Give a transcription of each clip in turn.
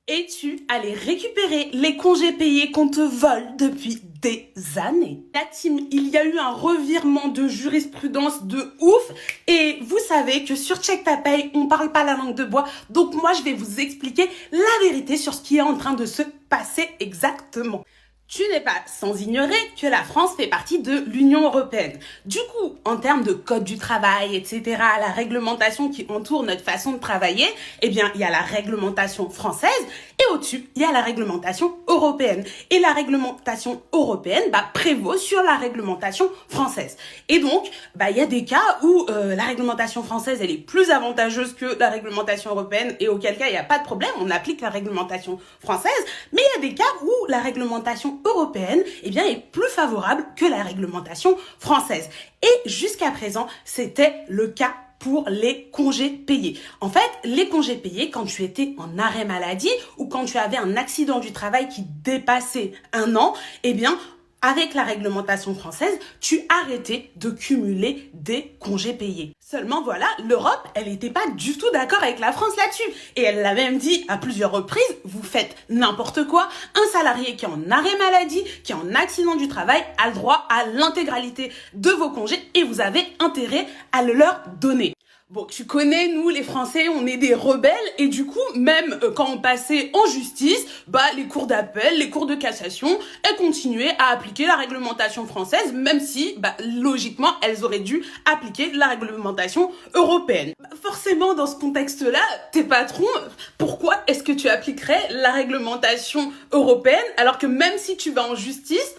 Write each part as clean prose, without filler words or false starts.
Es-tu allé récupérer les congés payés qu'on te vole depuis des années? La team, il y a eu un revirement de jurisprudence de ouf et vous savez que sur Check ta paye, on parle pas la langue de bois. Donc moi, je vais vous expliquer la vérité sur ce qui est en train de se passer exactement. Tu n'es pas sans ignorer que la France fait partie de l'Union européenne. Du coup, en termes de code du travail, etc., la réglementation qui entoure notre façon de travailler, eh bien, il y a la réglementation française et au-dessus, il y a la réglementation européenne. Et la réglementation européenne prévaut sur la réglementation française. Et donc, il y a des cas où la réglementation française, elle est plus avantageuse que la réglementation européenne et auquel cas, il n'y a pas de problème, on applique la réglementation française. Mais il y a des cas où la réglementation européenne est plus favorable que la réglementation française. Et jusqu'à présent, c'était le cas pour les congés payés. En fait, les congés payés, quand tu étais en arrêt maladie ou quand tu avais un accident du travail qui dépassait 1 an, avec la réglementation française, tu arrêtais de cumuler des congés payés. Seulement voilà, l'Europe, elle n'était pas du tout d'accord avec la France là-dessus. Et elle l'a même dit à plusieurs reprises, vous faites n'importe quoi. Un salarié qui est en arrêt maladie, qui est en accident du travail, a le droit à l'intégralité de vos congés et vous avez intérêt à le leur donner. Bon, tu connais, nous, les Français, on est des rebelles et du coup, même quand on passait en justice, les cours d'appel, les cours de cassation, elles continuaient à appliquer la réglementation française, même si, logiquement, elles auraient dû appliquer la réglementation européenne. Forcément, dans ce contexte-là, tes patrons, pourquoi est-ce que tu appliquerais la réglementation européenne alors que même si tu vas en justice,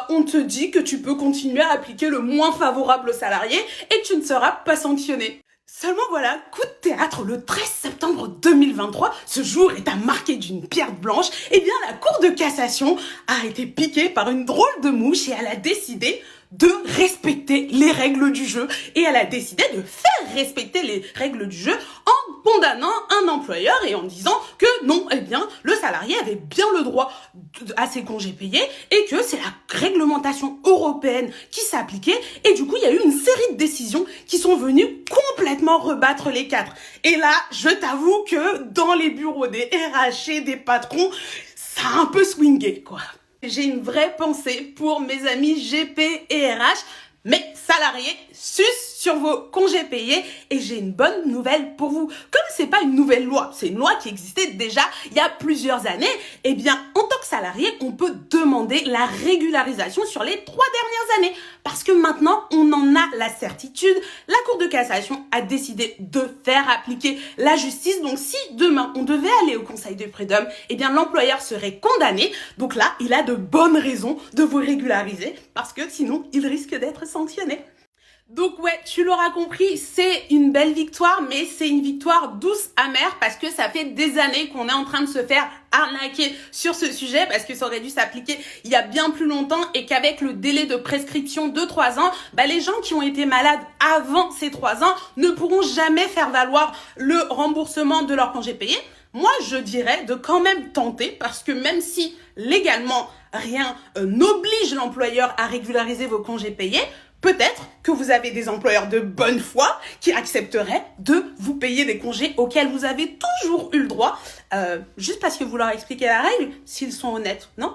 on te dit que tu peux continuer à appliquer le moins favorable aux salariés et que tu ne seras pas sanctionné. Seulement voilà, coup de théâtre, le 13 septembre 2023, ce jour est à marquer d'une pierre blanche, la Cour de cassation a été piquée par une drôle de mouche et elle a décidé de respecter les règles du jeu. Et elle a décidé de faire respecter les règles du jeu en condamnant un employeur et en disant que non, le salarié avait bien le droit à ses congés payés et que c'est la réglementation européenne qui s'appliquait. Et du coup, il y a eu une série de décisions qui sont venues complètement rebattre les cartes. Et là, je t'avoue que dans les bureaux des RH et des patrons, ça a un peu swingé, quoi. J'ai une vraie pensée pour mes amis GP et RH, mais salariés, sus sur vos congés payés. Et j'ai une bonne nouvelle pour vous. Comme c'est pas une nouvelle loi, c'est une loi qui existait déjà il y a plusieurs années, en tant que salarié, on peut demander la régularisation sur les 3 dernières années. Parce que maintenant, on en a la certitude. La Cour de cassation a décidé de faire appliquer la justice. Donc, si demain, on devait aller au Conseil de prud'homme, l'employeur serait condamné. Donc là, il a de bonnes raisons de vous régulariser parce que sinon, il risque d'être sanctionné. Donc ouais, tu l'auras compris, c'est une belle victoire, mais c'est une victoire douce amère parce que ça fait des années qu'on est en train de se faire arnaquer sur ce sujet parce que ça aurait dû s'appliquer il y a bien plus longtemps et qu'avec le délai de prescription de 3 ans, les gens qui ont été malades avant ces 3 ans ne pourront jamais faire valoir le remboursement de leur congé payé. Moi, je dirais de quand même tenter parce que même si légalement rien n'oblige l'employeur à régulariser vos congés payés, peut-être que vous avez des employeurs de bonne foi qui accepteraient de vous payer des congés auxquels vous avez toujours eu le droit, juste parce que vous leur expliquez la règle, s'ils sont honnêtes, non ?